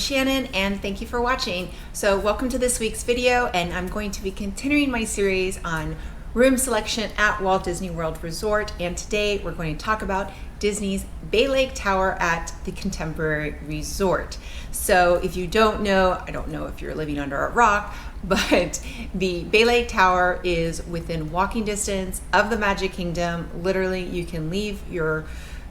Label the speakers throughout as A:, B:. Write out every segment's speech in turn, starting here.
A: Shannon and thank you for watching. So welcome to this week's video, and I'm going to be continuing my series on room selection at Walt Disney World Resort, and today we're going to talk about Disney's Bay Lake Tower at the Contemporary Resort. So if you don't know, I don't know if you're living under a rock, but the Bay Lake Tower is within walking distance of the Magic Kingdom. Literally, you can leave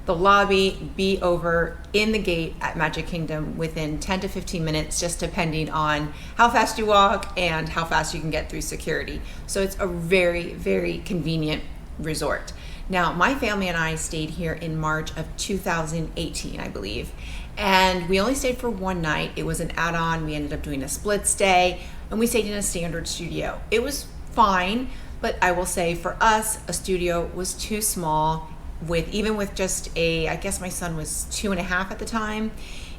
A: the lobby, be over in the gate at Magic Kingdom within 10 to 15 minutes, just depending on how fast you walk and how fast you can get through security. So it's a very, very convenient resort. Now, my family and I stayed here in March of 2018, I believe, and we only stayed for one night. It was an add-on. We ended up doing a split stay, and we stayed in a standard studio. It was fine, but I will say for us, a studio was too small. Even with just I guess my son was 2.5 at the time,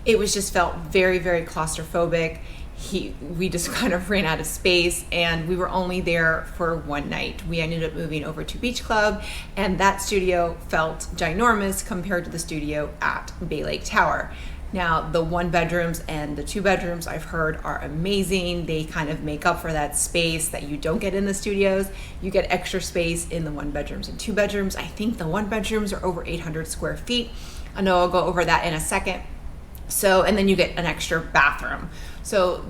A: it was just felt very, very claustrophobic. We just kind of ran out of space, and we were only there for one night. We ended up moving over to Beach Club, and that studio felt ginormous compared to the studio at Bay Lake Tower. Now, the 1 bedrooms and the 2 bedrooms I've heard are amazing. They kind of make up for that space that you don't get in the studios. You get extra space in the 1 bedrooms and 2 bedrooms. I think the 1 bedrooms are over 800 square feet. I know I'll go over that in a second. So, and then you get an extra bathroom. So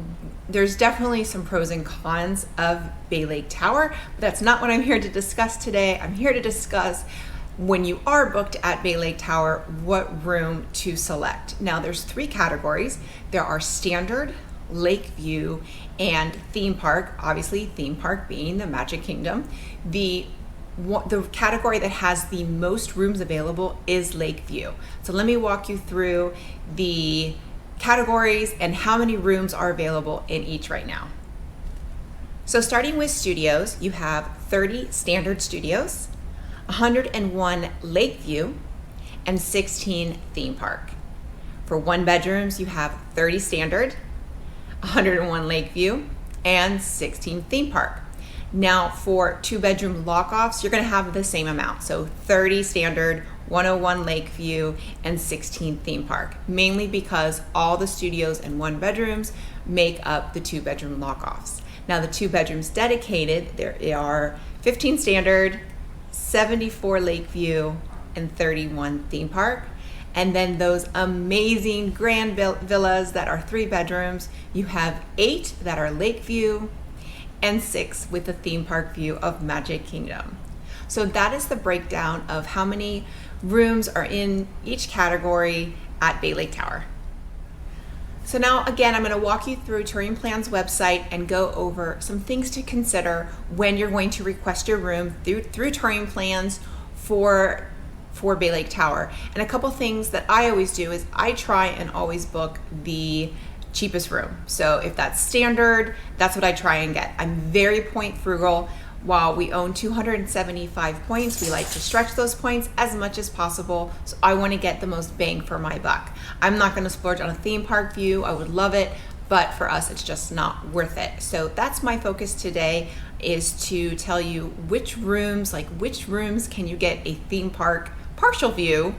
A: there's definitely some pros and cons of Bay Lake Tower, but that's not what I'm here to discuss today. I'm here to discuss when you are booked at Bay Lake Tower, what room to select. Now, there's 3 categories. There are standard, Lakeview, and theme park. Obviously, theme park being the Magic Kingdom. The category that has the most rooms available is Lakeview. So let me walk you through the categories and how many rooms are available in each right now. So starting with studios, you have 30 standard studios, 101 Lakeview, and 16 theme park. For 1 bedrooms, you have 30 standard, 101 Lakeview, and 16 theme park. Now for 2 bedroom lock-offs, you're gonna have the same amount. So 30 standard, 101 Lakeview, and 16 theme park, mainly because all the studios and 1 bedrooms make up the 2 bedroom lock-offs. Now the 2 bedrooms dedicated, there are 15 standard, 74 Lakeview, and 31 theme park. And then those amazing grand villas that are 3 bedrooms, you have 8 that are Lakeview and 6 with the theme park view of Magic Kingdom. So that is the breakdown of how many rooms are in each category at Bay Lake Tower. So now again, I'm going to walk you through Touring Plans website and go over some things to consider when you're going to request your room through Touring Plans for Bay Lake Tower. And a couple things that I always do is I try and always book the cheapest room. So if that's standard, that's what I try and get. I'm very point frugal. While we own 275 points, we like to stretch those points as much as possible. So I want to get the most bang for my buck. I'm not going to splurge on a theme park view. I would love it, but for us, it's just not worth it. So that's my focus today, is to tell you which rooms can you get a theme park partial view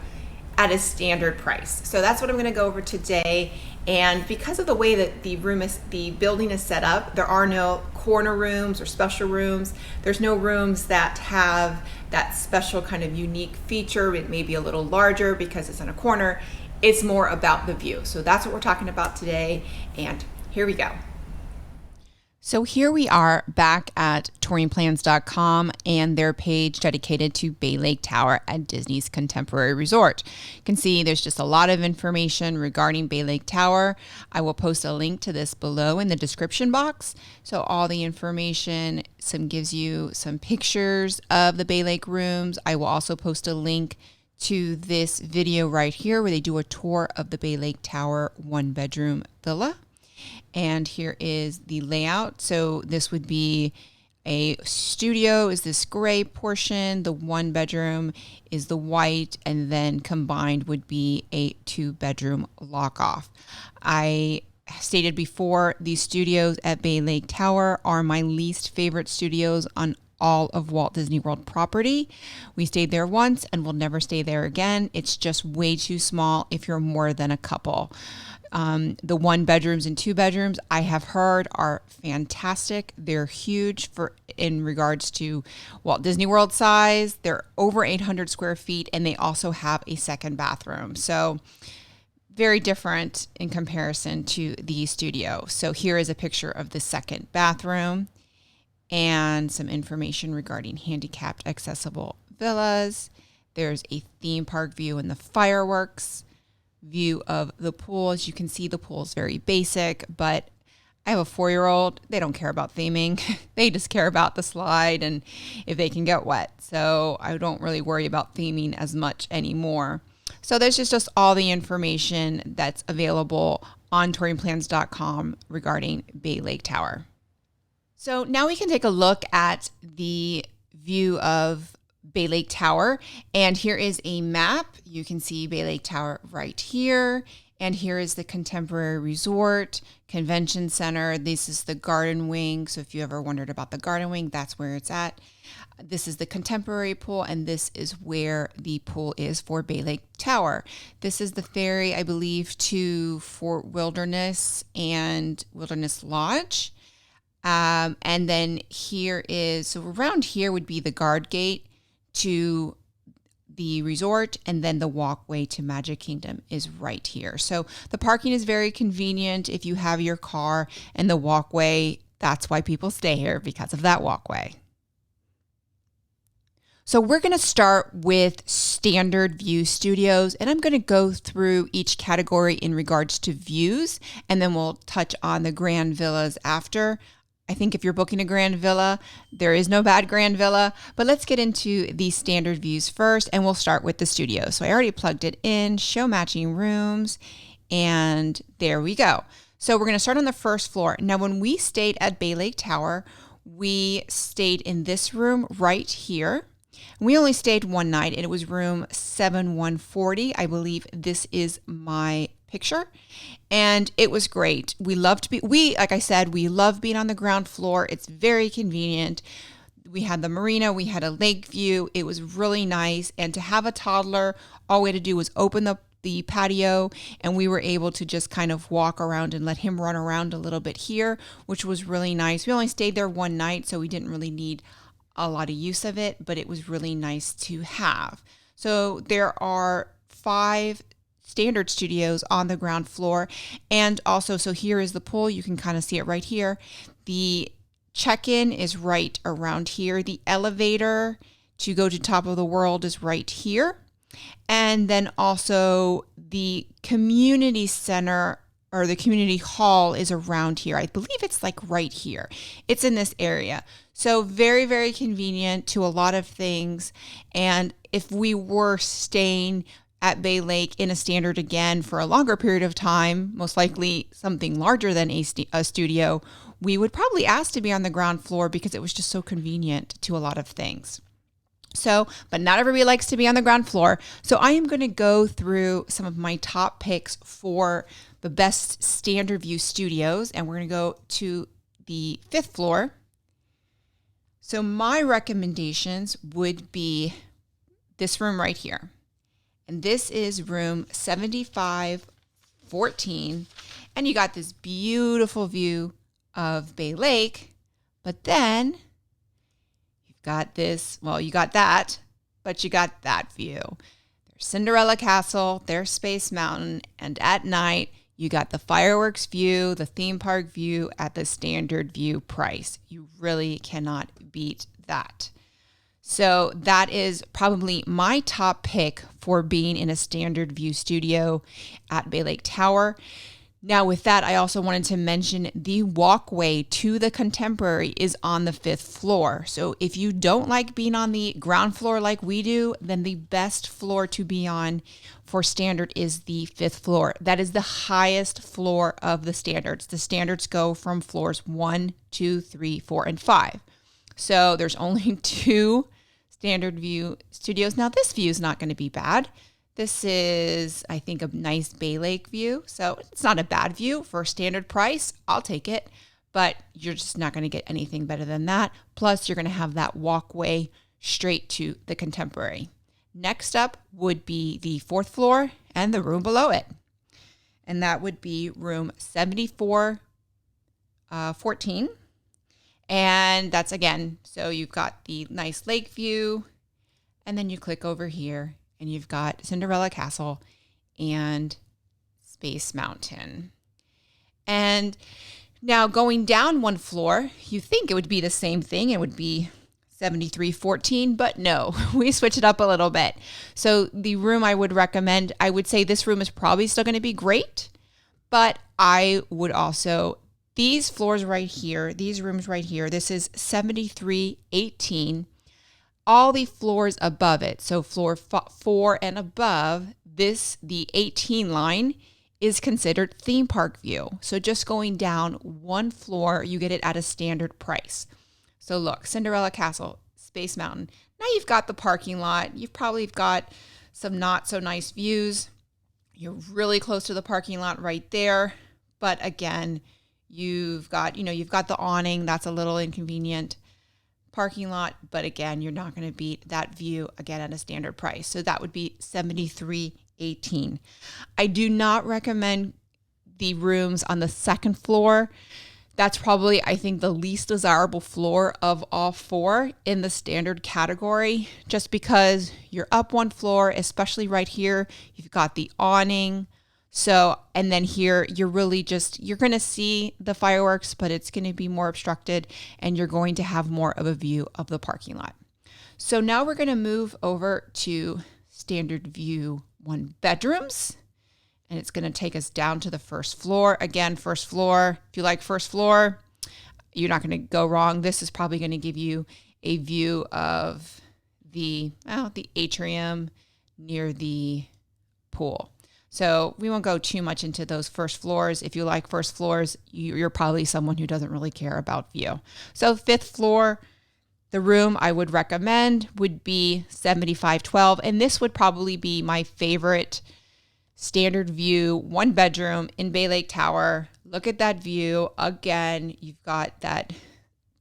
A: at a standard price. So that's what I'm going to go over today. And because of the way that the building is set up, there are no corner rooms or special rooms. There's no rooms that have that special kind of unique feature. It may be a little larger because it's in a corner. It's more about the view. So that's what we're talking about today. And here we go. So here we are back at touringplans.com and their page dedicated to Bay Lake Tower at Disney's Contemporary Resort. You can see there's just a lot of information regarding Bay Lake Tower. I will post a link to this below in the description box. So all the information gives you some pictures of the Bay Lake rooms. I will also post a link to this video right here where they do a tour of the Bay Lake Tower 1 bedroom villa. And here is the layout. So this would be a studio is this gray portion. The 1 bedroom is the white, and then combined would be a 2 bedroom lock off. I stated before, these studios at Bay Lake Tower are my least favorite studios on all of Walt Disney World property. We stayed there once and we'll never stay there again. It's just way too small if you're more than a couple. The 1 bedrooms and 2 bedrooms I have heard are fantastic. They're huge in regards to Walt Disney World size. They're over 800 square feet, and they also have a second bathroom. So very different in comparison to the studio. So here is a picture of the second bathroom and some information regarding handicapped accessible villas. There's a theme park view and the fireworks view of the pool. As you can see, the pool is very basic, but I have a 4-year-old. They don't care about theming. They just care about the slide and if they can get wet. So I don't really worry about theming as much anymore. So there's just all the information that's available on touringplans.com regarding Bay Lake Tower. So now we can take a look at the view of Bay Lake Tower. And here is a map. You can see Bay Lake Tower right here. And here is the Contemporary Resort Convention Center. This is the garden wing. So if you ever wondered about the garden wing, that's where it's at. This is the Contemporary pool, and this is where the pool is for Bay Lake Tower. This is the ferry, I believe, to Fort Wilderness and Wilderness Lodge. And then here is, so around here would be the guard gate to the resort, and then the walkway to Magic Kingdom is right here. So the parking is very convenient if you have your car, and the walkway, that's why people stay here, because of that walkway. So we're going to start with standard view studios, and I'm going to go through each category in regards to views, and then we'll touch on the grand villas after. I think if you're booking a grand villa, there is no bad grand villa, but let's get into the standard views first, and we'll start with the studio. So I already plugged it in, show matching rooms, and there we go. So we're going to start on the first floor. Now, when we stayed at Bay Lake Tower, we stayed in this room right here. We only stayed one night, and it was room 7140. I believe this is my picture, and it was great. Like I said, we love being on the ground floor. It's very convenient. We had the marina, we had a lake view. It was really nice, and to have a toddler, all we had to do was open the patio, and we were able to just kind of walk around and let him run around a little bit here, which was really nice. We only stayed there one night, so we didn't really need a lot of use of it, but it was really nice to have. So there are 5 standard studios on the ground floor. And also, so here is the pool. You can kind of see it right here. The check-in is right around here. The elevator to go to Top of the World is right here. And then also the community center or the community hall is around here. I believe it's like right here. It's in this area. So very, very convenient to a lot of things. And if we were staying at Bay Lake in a standard again for a longer period of time, most likely something larger than a studio, we would probably ask to be on the ground floor because it was just so convenient to a lot of things. So, but not everybody likes to be on the ground floor. So I am going to go through some of my top picks for the best standard view studios, and we're going to go to the 5th floor. So my recommendations would be this room right here. And this is room 7514. And you got this beautiful view of Bay Lake. But then you've got this, well, you got that, but you got that view. There's Cinderella Castle, there's Space Mountain, and at night, you got the fireworks view, the theme park view at the standard view price. You really cannot beat that. So that is probably my top pick for being in a standard view studio at Bay Lake Tower. Now with that, I also wanted to mention the walkway to the Contemporary is on the 5th floor. So if you don't like being on the ground floor like we do, then the best floor to be on for standard is the 5th floor. That is the highest floor of the standards. The standards go from floors 1, 2, 3, 4, and 5. So there's only 2 standard view studios. Now this view is not going to be bad. This is, I think, a nice Bay Lake view. So it's not a bad view for a standard price. I'll take it, but you're just not going to get anything better than that. Plus, you're going to have that walkway straight to the Contemporary. Next up would be the 4th floor and the room below it. and that would be room 7414. And that's again, so you've got the nice lake view, and then you click over here and you've got Cinderella Castle and Space Mountain. And now going down one floor, you think it would be the same thing. It would be 7314, but no, we switch it up a little bit. So the room I would recommend, I would say this room is probably still going to be great, but I would also, these floors right here, these rooms right here, this is 7318. All the floors above it, so floor 4 and above, the 18 line is considered theme park view. So just going down one floor, you get it at a standard price. So look, Cinderella Castle, Space Mountain. Now you've got the parking lot. You've probably got some not so nice views. You're really close to the parking lot right there. But again, you've got the awning. That's a little inconvenient. Parking lot. But again, you're not going to beat that view again at a standard price. So that would be $73.18. I do not recommend the rooms on the second floor. That's probably, I think, the least desirable floor of all four in the standard category, just because you're up one floor, especially right here, you've got the awning. So, and then here, you're going to see the fireworks, but it's going to be more obstructed, and you're going to have more of a view of the parking lot. So now we're going to move over to standard view 1 bedrooms. And it's going to take us down to the first floor. Again, first floor. If you like first floor, you're not going to go wrong. This is probably going to give you a view of the atrium near the pool. So we won't go too much into those first floors. If you like first floors, you're probably someone who doesn't really care about view. So 5th floor, the room I would recommend would be 7512. And this would probably be my favorite standard view 1 bedroom in Bay Lake Tower. Look at that view. Again, you've got that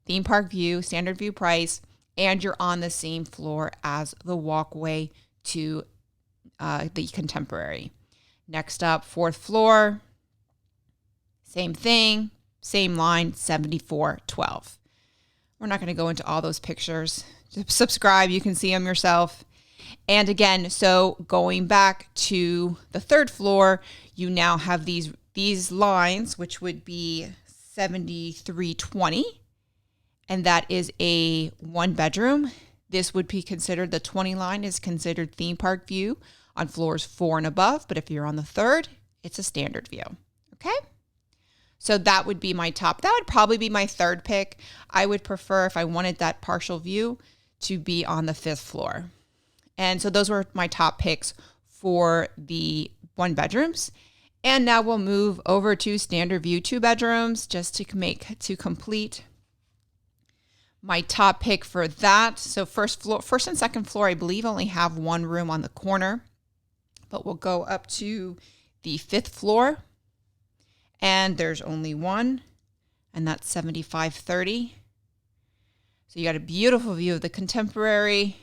A: theme park view, standard view price, and you're on the same floor as the walkway to the Contemporary. Next up, 4th floor, same thing, same line, 7412. We're not going to go into all those pictures. Just subscribe, you can see them yourself. And again, so going back to the 3rd floor, you now have these lines, which would be 7320, and that is a 1 bedroom. This would be considered, the 20 line is considered theme park view on floors 4 and above, but if you're on the 3rd, it's a standard view. Okay? So that would be my top. That would probably be my 3rd pick. I would prefer, if I wanted that partial view, to be on the 5th floor. And so those were my top picks for the 1 bedrooms. And now we'll move over to standard view 2 bedrooms just to complete my top pick for that. So first and 2nd floor, I believe, only have 1 room on the corner, but we'll go up to the 5th floor, and there's only 1, and that's 7530. So you got a beautiful view of the Contemporary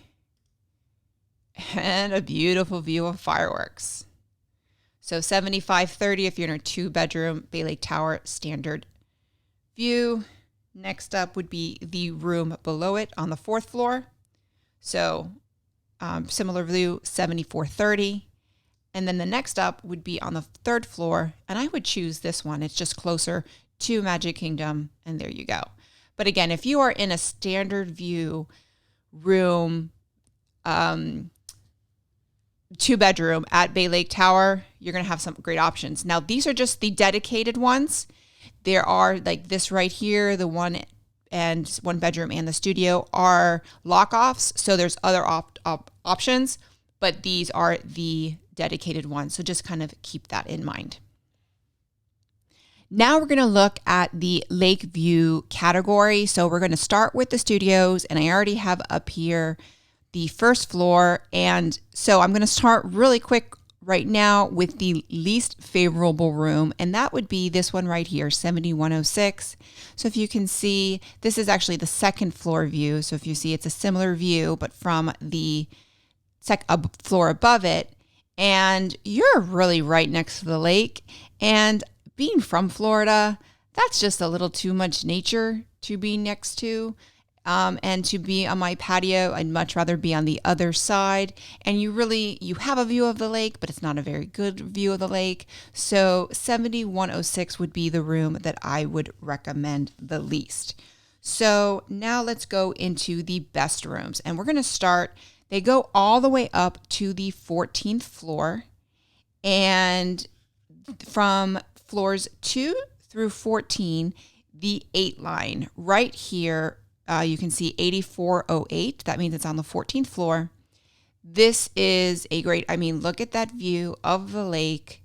A: and a beautiful view of fireworks. So 7530 if you're in a 2 bedroom Bay Lake Tower standard view. Next up would be the room below it on the 4th floor. So similar view, 7430. And then the next up would be on the 3rd floor, and I would choose this one. It's just closer to Magic Kingdom, and there you go. But again, if you are in a standard view room, 2 bedroom at Bay Lake Tower, you're going to have some great options. Now, these are just the dedicated ones. There are, like this right here, the 1 bedroom and the studio are lock-offs. So there's other options, but these are the dedicated ones. So just kind of keep that in mind. Now we're going to look at the lake view category. So we're going to start with the studios, and I already have up here the 1st floor. And so I'm going to start really quick right now with the least favorable room, and that would be this one right here, 7106. So if you can see, this is actually the 2nd floor view. So if you see, it's a similar view, but from the floor above it, and you're really right next to the lake. And being from Florida, that's just a little too much nature to be next to. And to be on my patio, I'd much rather be on the other side. And you have a view of the lake, but it's not a very good view of the lake. So 7106 would be the room that I would recommend the least. So now let's go into the best rooms. And we're going to start, they go all the way up to the 14th floor. And from floors 2 through 14, the 8 line right here, you can see 8408. That means it's on the 14th floor. This is a great, look at that view of the lake.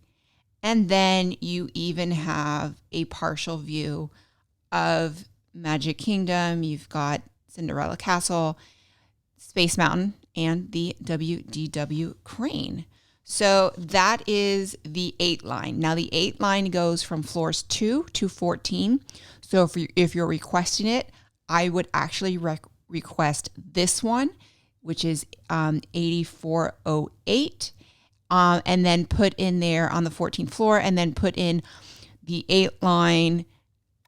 A: And then you even have a partial view of Magic Kingdom. You've got Cinderella Castle, Space Mountain, and the WDW Crane. So that is the 8 line. Now the 8 line goes from floors 2 to 14. So if you're requesting it, I would actually request this one, which is 8408, and then put in there on the 14th floor, and then put in the 8 line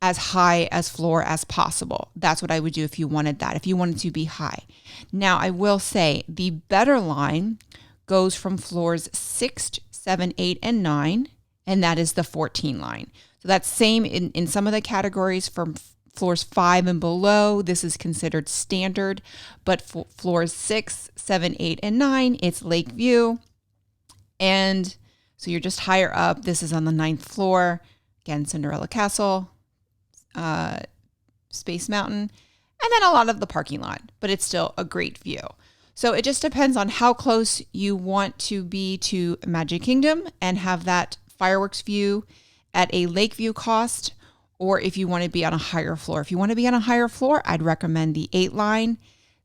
A: as high as floor as possible. That's what I would do if you wanted that, if you wanted to be high. Now, I will say the better line goes from floors 6, 7, 8, and 9, and that is the 14 line. So that's same in some of the categories from floors 5 and below. This is considered standard, but floors 6, 7, 8, and 9, it's lake view. And so you're just higher up. This is on the 9th floor. Again, Cinderella Castle, Space Mountain, and then a lot of the parking lot, but it's still a great view. So it just depends on how close you want to be to Magic Kingdom and have that fireworks view at a lake view cost, or if you want to be on a higher floor. If you want to be on a higher floor, I'd recommend the 8 line.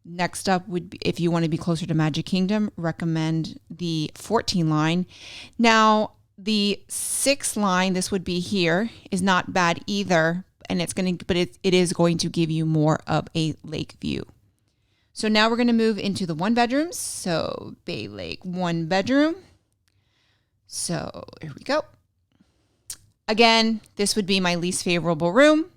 A: Next up would be, if you want to be closer to Magic Kingdom, recommend the 14 line. Now, the 6 line, this would be here, is not bad either, and it is going to give you more of a lake view. So now we're going to move into the 1 bedrooms. So Bay Lake 1 bedroom. So here we go. Again, this would be my least favorable room.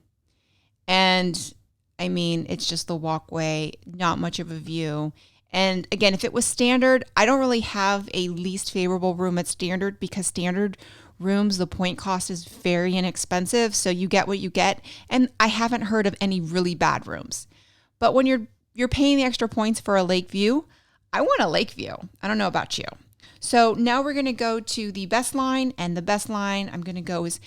A: And it's just the walkway, not much of a view. And again, if it was standard, I don't really have a least favorable room at standard, because standard rooms, the point cost is very inexpensive. So you get what you get. And I haven't heard of any really bad rooms. But when you're paying the extra points for a lake view, I want a lake view. I don't know about you. So now we're going to go to the best line, and the best line I'm going to go is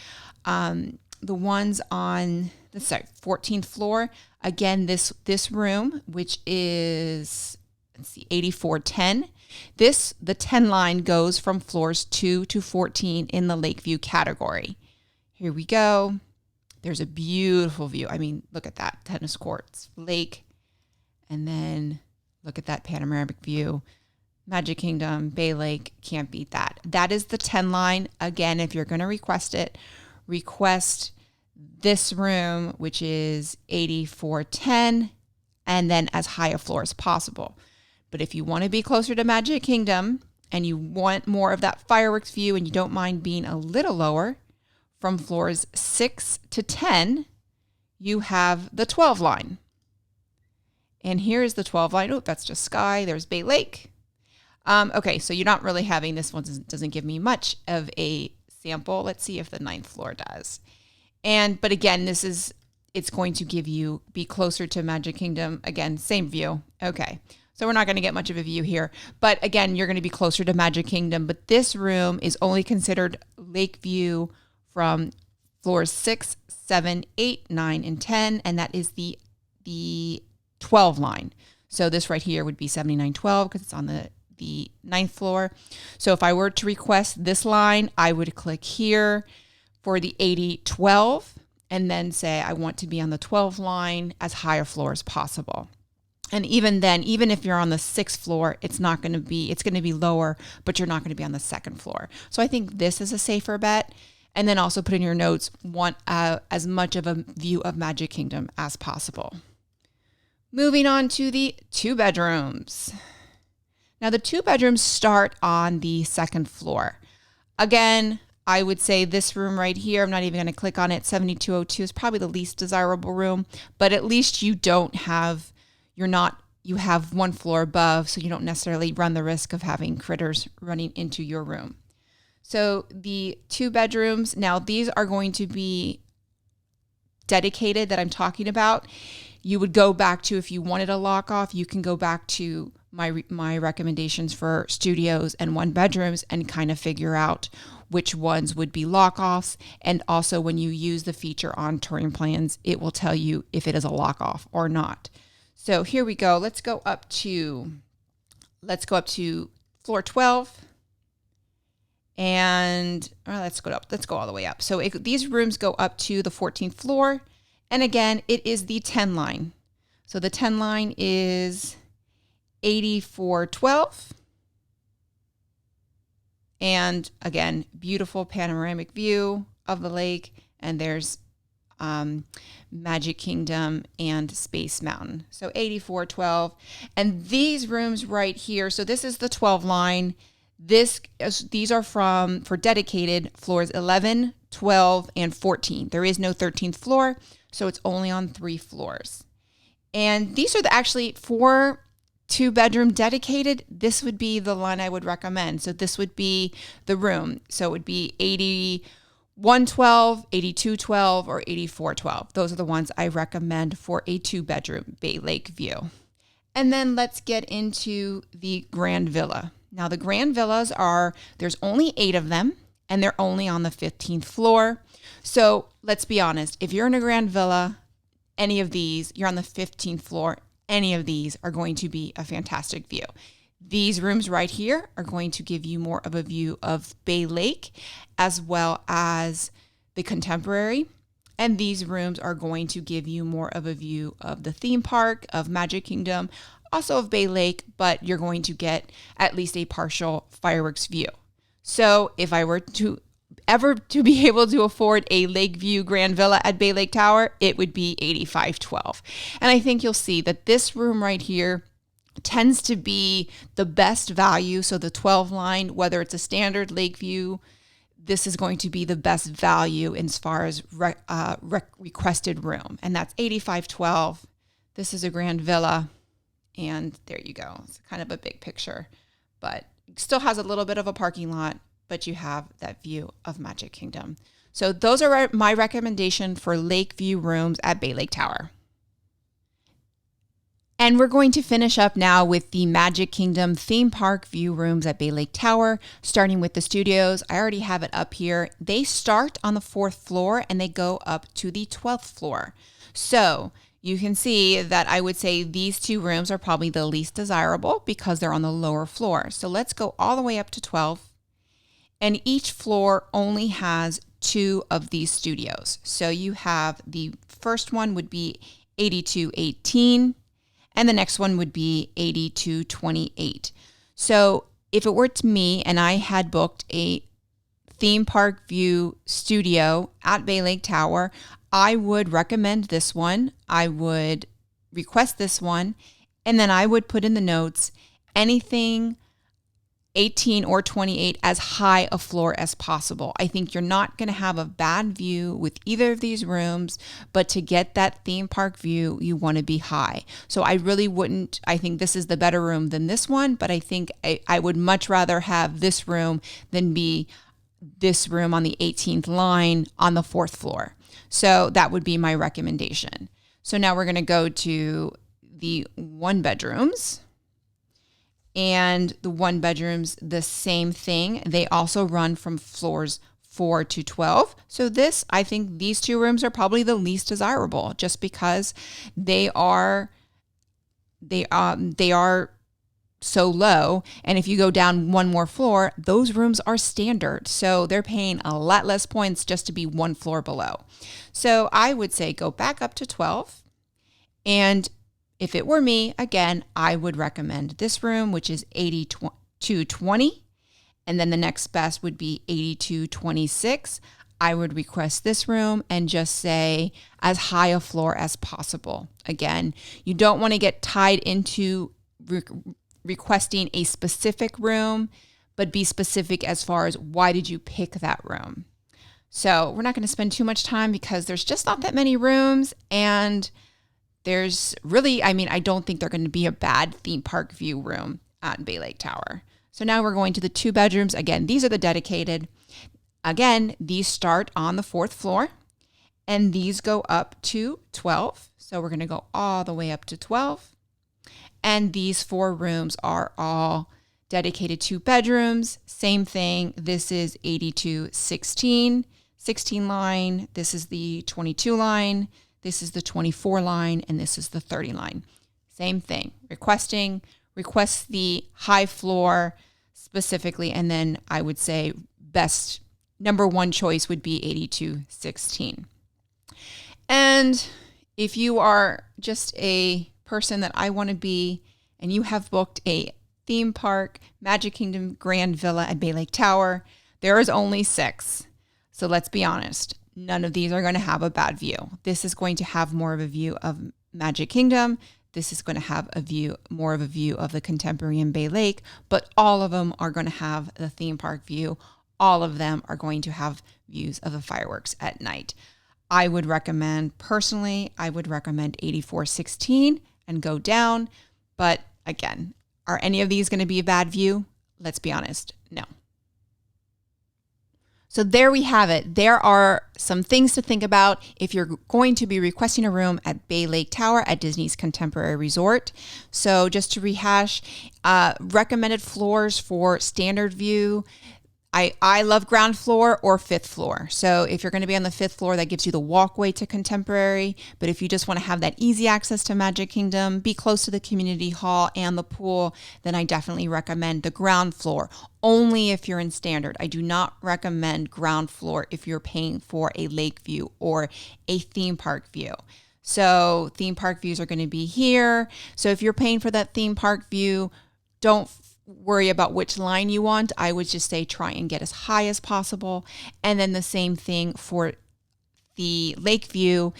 A: the ones on the 14th floor. Again, this room, which is, 8410. The 10 line goes from floors 2 to 14 in the Lakeview category. Here we go. There's a beautiful view. Look at that, tennis courts, lake, and then look at that panoramic view. Magic Kingdom, Bay Lake, can't beat that. That is the 10 line. Again, if you're going to request it, request this room, which is 8410, and then as high a floor as possible. But if you want to be closer to Magic Kingdom and you want more of that fireworks view and you don't mind being a little lower, from floors 6 to 10, you have the 12 line. And here's the 12 line. Oh, that's just sky. There's Bay Lake. Okay, so you're not really having, this one doesn't give me much of a sample. Let's see if the 9th floor does. But again, it's going to be closer to Magic Kingdom. Again, same view. Okay, so we're not going to get much of a view here. But again, you're going to be closer to Magic Kingdom. But this room is only considered lake view from floors 6, 7, 8, 9, and 10. And that is the 12 line. So this right here would be 7912 because it's on the 9th floor. So if I were to request this line, I would click here for the 8012 and then say I want to be on the 12 line as high a floor as possible. And even then, even if you're on the 6th floor, it's going to be lower, but you're not going to be on the 2nd floor. So I think this is a safer bet. And then also put in your notes, want as much of a view of Magic Kingdom as possible. Moving on to the 2 bedrooms. Now the 2 bedrooms start on the 2nd floor. Again, I would say this room right here, I'm not even going to click on it, 7202 is probably the least desirable room, but at least you have one floor above, so you don't necessarily run the risk of having critters running into your room. So the 2 bedrooms, now these are going to be dedicated that I'm talking about. You would go back to, if you wanted a lock off, you can go back to my recommendations for studios and 1 bedrooms and kind of figure out which ones would be lock offs. And also when you use the feature on touring plans, it will tell you if it is a lock off or not. So here we go. Let's go up to floor 12. And let's go all the way up. So these rooms go up to the 14th floor. And again, it is the 10 line. So the 10 line is 8412. And again, beautiful panoramic view of the lake. And there's Magic Kingdom and Space Mountain. So 8412. And these rooms right here, so this is the 12 line. These are for dedicated floors 11, 12, and 14. There is no 13th floor, so it's only on 3 floors. And these are actually for 2-bedroom dedicated. This would be the line I would recommend. So this would be the room. So it would be 8112, 8212, or 8412. Those are the ones I recommend for a 2-bedroom Bay Lake view. And then let's get into the Grand Villa. Now the Grand Villas there's only 8 of them, and they're only on the 15th floor. So let's be honest, if you're in a Grand Villa, any of these, you're on the 15th floor, any of these are going to be a fantastic view. These rooms right here are going to give you more of a view of Bay Lake as well as the Contemporary. And these rooms are going to give you more of a view of the theme park, of Magic Kingdom, also of Bay Lake, but you're going to get at least a partial fireworks view. So if I were to be able to afford a Lakeview Grand Villa at Bay Lake Tower, it would be 8512. And I think you'll see that this room right here tends to be the best value. So the 12 line, whether it's a standard Lakeview, this is going to be the best value as far as requested room. And that's 8512. This is a Grand Villa. And there you go. It's kind of a big picture, but it still has a little bit of a parking lot, but you have that view of Magic Kingdom. So those are my recommendation for Lakeview rooms at Bay Lake Tower. And we're going to finish up now with the Magic Kingdom theme park view rooms at Bay Lake Tower, starting with the studios. I already have it up here. They start on the 4th floor and they go up to the 12th floor. So you can see that I would say these 2 rooms are probably the least desirable because they're on the lower floor. So let's go all the way up to 12. And each floor only has 2 of these studios. So you have the first one would be 8218 and the next one would be 8228. So if it were to me and I had booked a theme park view studio at Bay Lake Tower, I would recommend this one. I would request this one. And then I would put in the notes anything 18 or 28 as high a floor as possible. I think you're not going to have a bad view with either of these rooms, but to get that theme park view, you want to be high. So I really wouldn't, I think this is the better room than this one, but I think I would much rather have this room than be this room on the 18th line on the 4th floor. So that would be my recommendation. So now we're going to go to the 1 bedrooms. And the 1 bedrooms, the same thing. They also run from floors 4 to 12. So I think these 2 rooms are probably the least desirable just because they are so low. And if you go down 1 more floor, those rooms are standard. So they're paying a lot less points just to be 1 floor below. So I would say go back up to 12. And if it were me, again, I would recommend this room, which is 8220. And then the next best would be 8226. I would request this room and just say as high a floor as possible. Again, you don't want to get tied into requesting a specific room, but be specific as far as why did you pick that room. So we're not going to spend too much time because there's just not that many rooms, and there's really, I don't think they're going to be a bad theme park view room at Bay Lake Tower. So now we're going to the 2 bedrooms. Again, these are the dedicated. Again, these start on the 4th floor and these go up to 12. So we're going to go all the way up to 12. And these 4 rooms are all dedicated 2 bedrooms. Same thing. This is 8216, 16 line. This is the 22 line. This is the 24 line. And this is the 30 line. Same thing. Request the high floor specifically. And then I would say best number 1 choice would be 8216. And if you are just a person that I want to be, and you have booked a theme park, Magic Kingdom Grand Villa at Bay Lake Tower, there is only 6. So let's be honest. None of these are going to have a bad view. This is going to have more of a view of Magic Kingdom. This is going to have more of a view of the Contemporary in Bay Lake, but all of them are going to have the theme park view. All of them are going to have views of the fireworks at night. I would recommend 8416 and go down. But again, are any of these going to be a bad view? Let's be honest, no. So there we have it. There are some things to think about if you're going to be requesting a room at Bay Lake Tower at Disney's Contemporary Resort. So just to rehash, recommended floors for standard view. I love ground floor or 5th floor. So if you're going to be on the 5th floor, that gives you the walkway to Contemporary. But if you just want to have that easy access to Magic Kingdom, be close to the community hall and the pool, then I definitely recommend the ground floor. Only if you're in standard. I do not recommend ground floor if you're paying for a lake view or a theme park view. So theme park views are going to be here. So if you're paying for that theme park view, don't worry about which line you want. I would just say try and get as high as possible. And then the same thing for the lake view.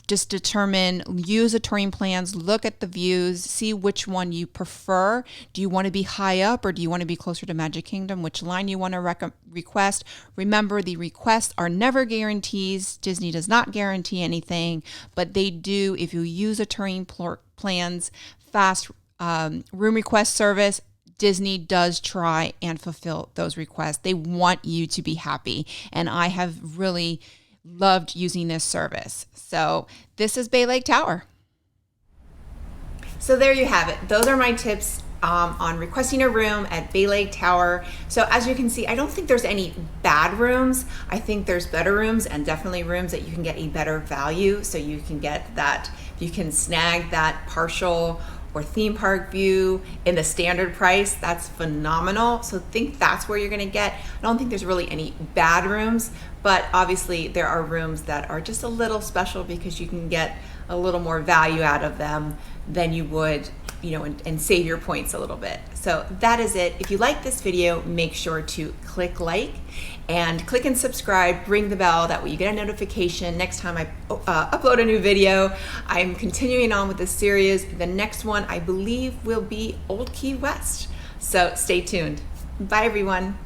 A: Just use the touring plans, look at the views, see which one you prefer. Do you want to be high up or do you want to be closer to Magic Kingdom? Which line you want to request. Remember, the requests are never guarantees. Disney does not guarantee anything, but they do, if you use a touring plans fast room request service, Disney does try and fulfill those requests. They want you to be happy. And I have really loved using this service. So this is Bay Lake Tower. So there you have it. Those are my tips on requesting a room at Bay Lake Tower. So as you can see, I don't think there's any bad rooms. I think there's better rooms and definitely rooms that you can get a better value. So you can get that, you can snag that partial or theme park view in the standard price. That's phenomenal. So I think that's where you're gonna get. I don't think there's really any bad rooms, but obviously there are rooms that are just a little special because you can get a little more value out of them than you would, and save your points a little bit. So that is it. If you like this video, make sure to click like and click and subscribe, ring the bell, that way you get a notification next time I upload a new video. I'm continuing on with this series. The next one I believe will be Old Key West. So stay tuned. Bye everyone.